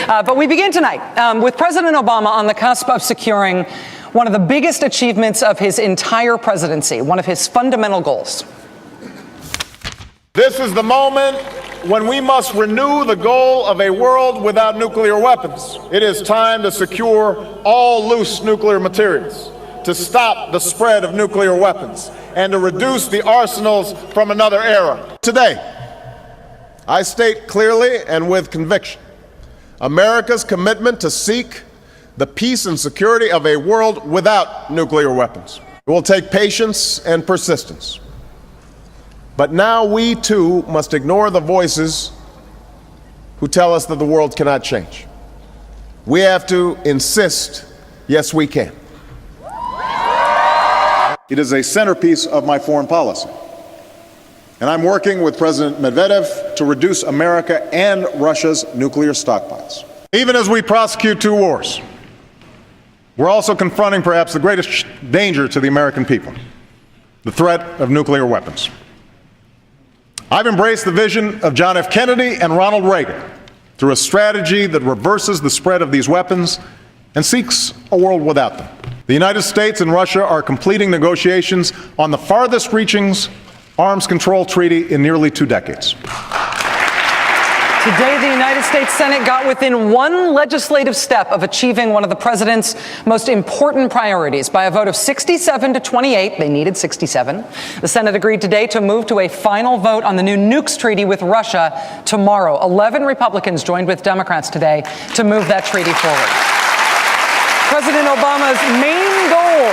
But we begin tonight with President Obama on the cusp of securing one of the biggest achievements of his entire presidency, one of his fundamental goals. This is the moment when we must renew the goal of a world without nuclear weapons. It is time to secure all loose nuclear materials, to stop the spread of nuclear weapons, and to reduce the arsenals from another era. Today, I state clearly and with conviction America's commitment to seek the peace and security of a world without nuclear weapons. It will take patience and persistence. But now we, too, must ignore the voices who tell us that the world cannot change. We have to insist, yes, we can. It is a centerpiece of my foreign policy. And I'm working with President Medvedev to reduce America and Russia's nuclear stockpiles. Even as we prosecute two wars, we're also confronting perhaps the greatest danger to the American people, the threat of nuclear weapons. I've embraced the vision of John F. Kennedy and Ronald Reagan through a strategy that reverses the spread of these weapons and seeks a world without them. The United States and Russia are completing negotiations on the farthest-reaching arms control treaty in nearly 2 decades. Today, the United States Senate got within one legislative step of achieving one of the president's most important priorities. By a vote of 67 to 28, they needed 67, the Senate agreed today to move to a final vote on the new nukes treaty with Russia tomorrow. 11 Republicans joined with Democrats today to move that treaty forward. President Obama's main goal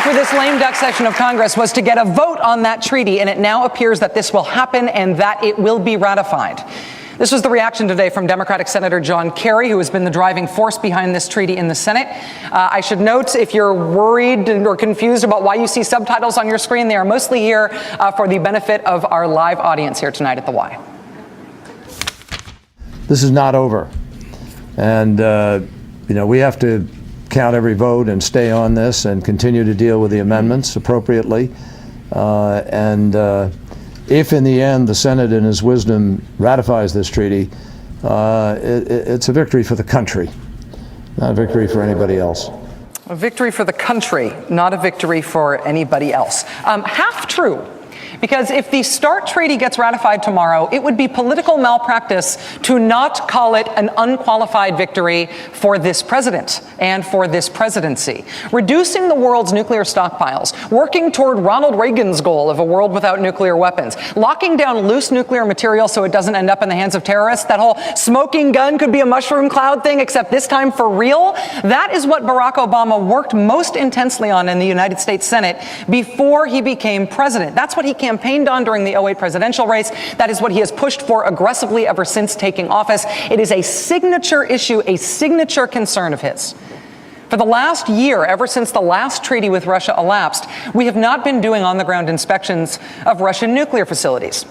for this lame duck session of Congress was to get a vote on that treaty, and it now appears that this will happen and that it will be ratified. This was the reaction today from Democratic Senator John Kerry, who has been the driving force behind this treaty in the Senate. I should note, if you're worried or confused about why you see subtitles on your screen, they are mostly here for the benefit of our live audience here tonight at the Y. This is not over. And we have to count every vote and stay on this and continue to deal with the amendments appropriately. If in the end the Senate in its wisdom ratifies this treaty, it's a victory for the country, not a victory for anybody else. A victory for the country, not a victory for anybody else. Half true. Because if the START treaty gets ratified tomorrow, it would be political malpractice to not call it an unqualified victory for this president and for this presidency. Reducing the world's nuclear stockpiles, working toward Ronald Reagan's goal of a world without nuclear weapons, locking down loose nuclear material so it doesn't end up in the hands of terrorists, that whole smoking gun could be a mushroom cloud thing, except this time for real. That is what Barack Obama worked most intensely on in the United States Senate before he became president. That's what he campaigned on during the 2008 presidential race. That is what he has pushed for aggressively ever since taking office. It is a signature issue, a signature concern of his. For the last year, ever since the last treaty with Russia elapsed, we have not been doing on-the-ground inspections of Russian nuclear facilities.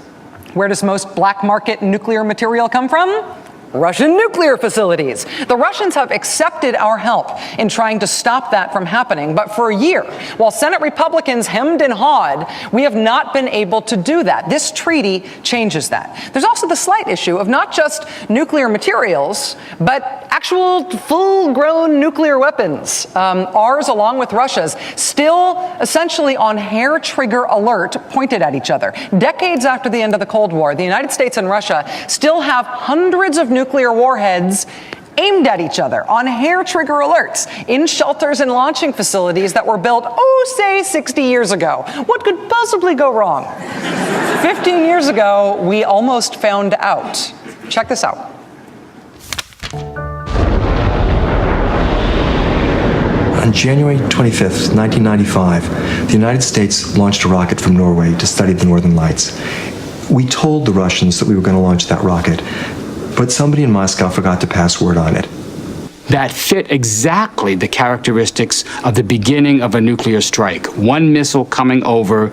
Where does most black market nuclear material come from? Russian nuclear facilities. The Russians have accepted our help in trying to stop that from happening. But for a year, while Senate Republicans hemmed and hawed, we have not been able to do that. This treaty changes that. There's also the slight issue of not just nuclear materials, but actual full-grown nuclear weapons. Ours, along with Russia's, still essentially on hair trigger alert, pointed at each other. Decades after the end of the Cold War, the United States and Russia still have hundreds of nuclear warheads aimed at each other on hair trigger alerts in shelters and launching facilities that were built, say 60 years ago. What could possibly go wrong? 15 years ago, we almost found out. Check this out. On January 25th, 1995, the United States launched a rocket from Norway to study the Northern Lights. We told the Russians that we were going to launch that rocket, but somebody in Moscow forgot to pass word on it. That fit exactly the characteristics of the beginning of a nuclear strike. One missile coming over,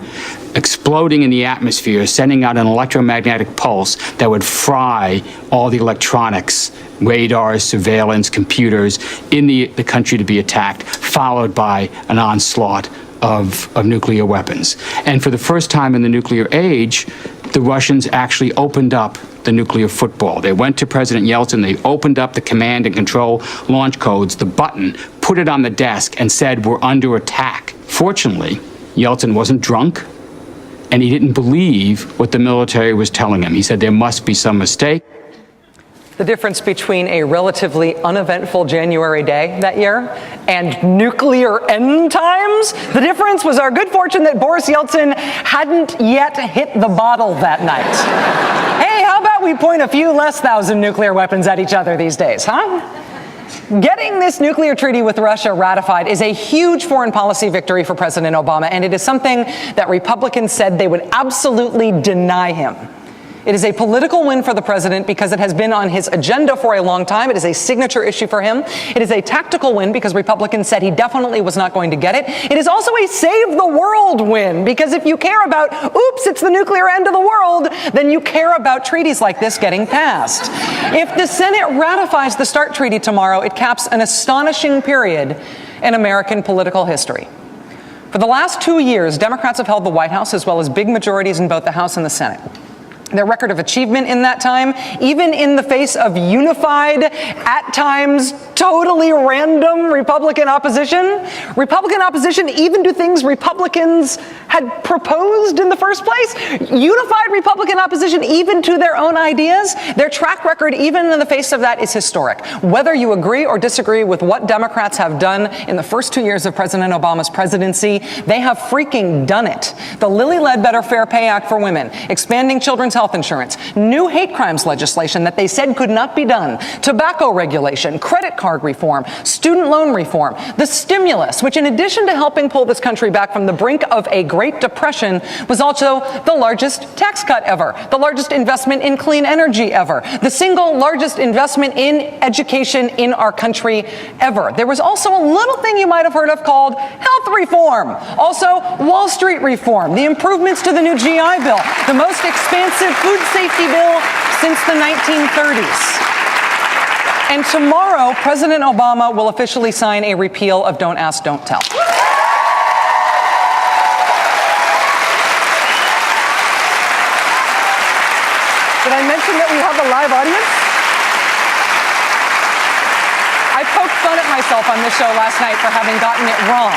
exploding in the atmosphere, sending out an electromagnetic pulse that would fry all the electronics, radars, surveillance, computers in the country to be attacked, followed by an onslaught of nuclear weapons. And for the first time in the nuclear age, the Russians actually opened up the nuclear football. They went to President Yeltsin, they opened up the command and control launch codes, the button, put it on the desk, and said, we're under attack. Fortunately, Yeltsin wasn't drunk, and he didn't believe what the military was telling him. He said there must be some mistake. The difference between a relatively uneventful January day that year and nuclear end times, the difference was our good fortune that Boris Yeltsin hadn't yet hit the bottle that night. Hey, how about we point a few less thousand nuclear weapons at each other these days, huh? Getting this nuclear treaty with Russia ratified is a huge foreign policy victory for President Obama, and it is something that Republicans said they would absolutely deny him. It is a political win for the president because it has been on his agenda for a long time. It is a signature issue for him. It is a tactical win because Republicans said he definitely was not going to get it. It is also a save the world win because if you care about, oops, it's the nuclear end of the world, then you care about treaties like this getting passed. If the Senate ratifies the START treaty tomorrow, it caps an astonishing period in American political history. For the last 2 years, Democrats have held the White House as well as big majorities in both the House and the Senate. Their record of achievement in that time, even in the face of unified, at times totally random Republican opposition even to things Republicans had proposed in the first place, unified Republican opposition even to their own ideas, their track record even in the face of that is historic. Whether you agree or disagree with what Democrats have done in the first 2 years of President Obama's presidency, they have freaking done it. The Lilly Ledbetter Fair Pay Act for women, expanding children's health insurance, new hate crimes legislation that they said could not be done, tobacco regulation, credit card reform, student loan reform, the stimulus, which in addition to helping pull this country back from the brink of a Great Depression, was also the largest tax cut ever, the largest investment in clean energy ever, the single largest investment in education in our country ever. There was also a little thing you might have heard of called health reform, also Wall Street reform, the improvements to the new GI Bill, the most expansive food safety bill since the 1930s. And tomorrow, President Obama will officially sign a repeal of Don't Ask, Don't Tell. Did I mention that we have a live audience? I poked fun at myself on this show last night for having gotten it wrong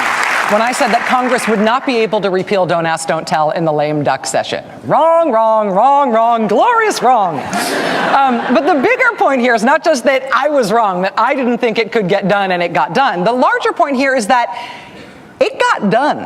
when I said that Congress would not be able to repeal Don't Ask, Don't Tell in the lame duck session. Wrong, wrong, wrong, wrong, glorious wrong. But the bigger point here is not just that I was wrong, that I didn't think it could get done and it got done. The larger point here is that it got done.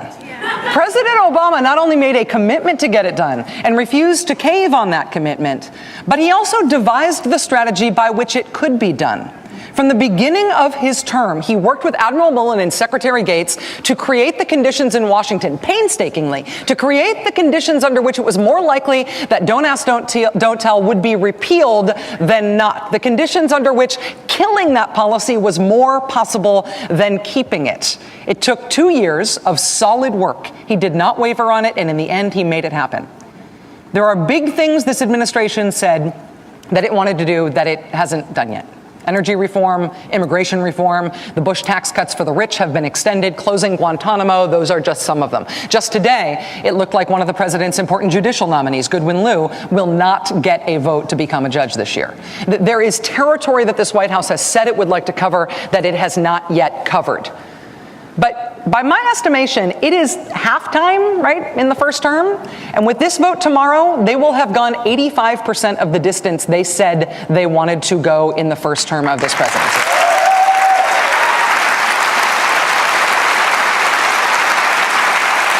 President Obama not only made a commitment to get it done and refused to cave on that commitment, but he also devised the strategy by which it could be done. From the beginning of his term, he worked with Admiral Mullen and Secretary Gates to create the conditions in Washington, painstakingly, to create the conditions under which it was more likely that Don't Ask, Don't Tell would be repealed than not. The conditions under which killing that policy was more possible than keeping it. It took 2 years of solid work. He did not waver on it, and in the end, he made it happen. There are big things this administration said that it wanted to do that it hasn't done yet. Energy reform, immigration reform, the Bush tax cuts for the rich have been extended, closing Guantanamo, those are just some of them. Just today, it looked like one of the president's important judicial nominees, Goodwin Liu, will not get a vote to become a judge this year. There is territory that this White House has said it would like to cover that it has not yet covered. But by my estimation, it is halftime, right, in the first term. And with this vote tomorrow, they will have gone 85% of the distance they said they wanted to go in the first term of this presidency.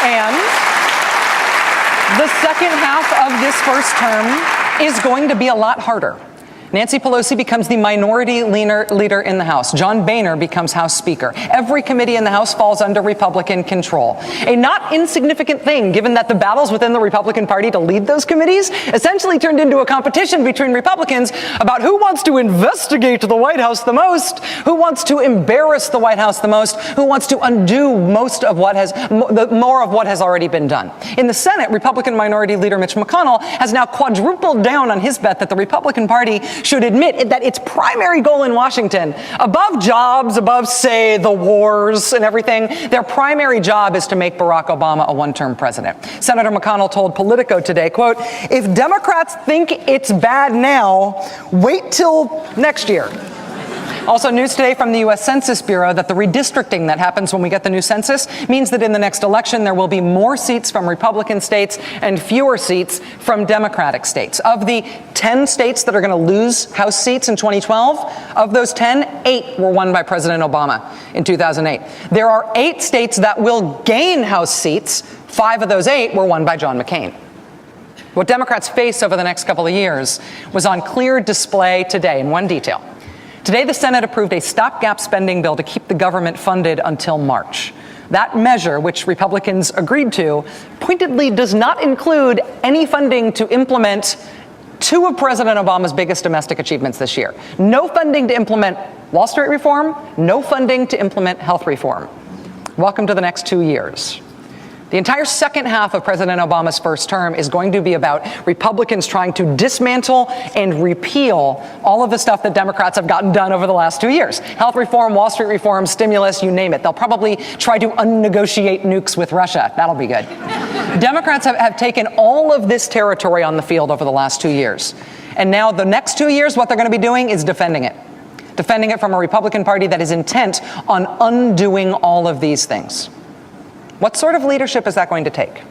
And the second half of this first term is going to be a lot harder. Nancy Pelosi becomes the minority leader in the House. John Boehner becomes House Speaker. Every committee in the House falls under Republican control. A not insignificant thing, given that the battles within the Republican Party to lead those committees essentially turned into a competition between Republicans about who wants to investigate the White House the most, who wants to embarrass the White House the most, who wants to undo most of what has, more of what has already been done. In the Senate, Republican Minority Leader Mitch McConnell has now quadrupled down on his bet that the Republican Party should admit that its primary goal in Washington, above jobs, above, say, the wars and everything, their primary job is to make Barack Obama a one-term president. Senator McConnell told Politico today, quote, "If Democrats think it's bad now, wait till next year." Also, news today from the U.S. Census Bureau that the redistricting that happens when we get the new census means that in the next election there will be more seats from Republican states and fewer seats from Democratic states. Of the 10 states that are going to lose House seats in 2012, of those 10, 8 were won by President Obama in 2008. There are 8 states that will gain House seats. 5 of those 8 were won by John McCain. What Democrats face over the next couple of years was on clear display today in one detail. Today, the Senate approved a stopgap spending bill to keep the government funded until March. That measure, which Republicans agreed to, pointedly does not include any funding to implement 2 of President Obama's biggest domestic achievements this year. No funding to implement Wall Street reform, no funding to implement health reform. Welcome to the next 2 years. The entire second half of President Obama's first term is going to be about Republicans trying to dismantle and repeal all of the stuff that Democrats have gotten done over the last 2 years. Health reform, Wall Street reform, stimulus, you name it. They'll probably try to unnegotiate nukes with Russia. That'll be good. Democrats have taken all of this territory on the field over the last 2 years. And now the next 2 years, what they're going to be doing is defending it. Defending it from a Republican Party that is intent on undoing all of these things. What sort of leadership is that going to take?